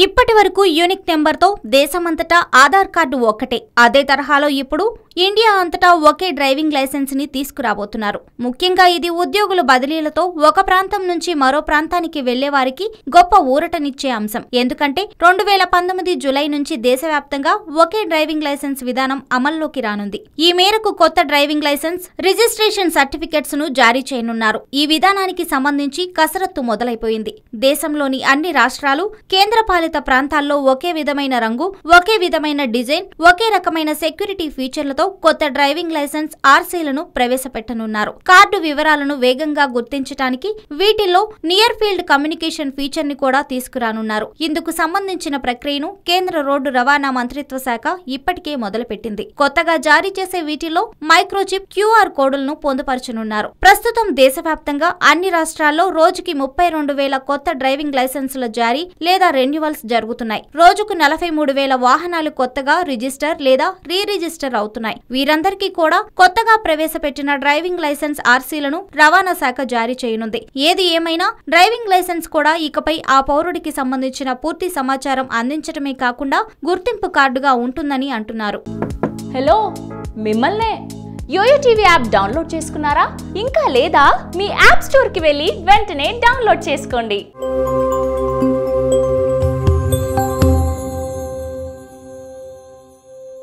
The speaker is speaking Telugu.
ఇప్పటి వరకు యూనిక్ నెంబర్తో దేశమంతటా ఆధార్ కార్డు ఒక్కటే. అదే తరహాలో ఇప్పుడు ఇండియా అంతటా ఒకే డ్రైవింగ్ లైసెన్స్ ని తీసుకురాబోతున్నారు. ముఖ్యంగా ఇది ఉద్యోగుల బదిలీలతో ఒక ప్రాంతం నుంచి మరో ప్రాంతానికి వెళ్లే వారికి గొప్ప ఊరటనిచ్చే అంశం. ఎందుకంటే 2019 జూలై నుంచి దేశవ్యాప్తంగా ఒకే డ్రైవింగ్ లైసెన్స్ విధానం అమల్లోకి రానుంది. ఈ మేరకు కొత్త డ్రైవింగ్ లైసెన్స్ రిజిస్ట్రేషన్ సర్టిఫికెట్స్ ను జారీ చేయనున్నారు. ఈ విధానానికి సంబంధించి కసరత్తు మొదలైపోయింది. దేశంలోని అన్ని రాష్ట్రాలు, కేంద్రపాలిత ప్రాంతాల్లో ఒకే విధమైన రంగు, ఒకే విధమైన డిజైన్, ఒకే రకమైన సెక్యూరిటీ ఫీచర్లతో కొత్త డ్రైవింగ్ లైసెన్స్ ఆర్సీలను ప్రవేశపెట్టనున్నారు. కార్డు వివరాలను వేగంగా గుర్తించడానికి వీటిల్లో నియర్ ఫీల్డ్ కమ్యూనికేషన్ ఫీచర్ ని కూడా తీసుకురానున్నారు. ఇందుకు సంబంధించిన ప్రక్రియను కేంద్ర రోడ్డు రవాణా మంత్రిత్వ శాఖ ఇప్పటికే మొదలుపెట్టింది. కొత్తగా జారీ చేసే వీటిలో మైక్రోచిప్, క్యూఆర్ కోడులను పొందుపరచనున్నారు. ప్రస్తుతం దేశవ్యాప్తంగా అన్ని రాష్ట్రాల్లో రోజుకి 32,000 కొత్త డ్రైవింగ్ లైసెన్సుల జారీ లేదా రెన్యువల్స్ జరుగుతున్నాయి. రోజుకు 43,000 వాహనాలు కొత్తగా రిజిస్టర్ లేదా రీ రిజిస్టర్ అవుతున్నాయి. వీరందరికీ కూడా కొత్తగా ప్రవేశపెట్టిన డ్రైవింగ్ లైసెన్స్ ఆర్సీలను రవాణా శాఖ జారీ చేయనుంది. ఏది ఏమైనా డ్రైవింగ్ లైసెన్స్ కూడా ఇకపై ఆ పౌరుడికి సంబంధించిన పూర్తి సమాచారం అందించడమే కాకుండా గుర్తింపు కార్డుగా ఉంటుందని అంటున్నారు. హలో, మిమ్మల్నే యోయో టీవీ యాప్ డౌన్లోడ్ చేసుకున్నారా? ఇంకా లేదా? మీ యాప్ స్టోర్ కి వెళ్ళి వెంటనే డౌన్లోడ్ చేసుకోండి.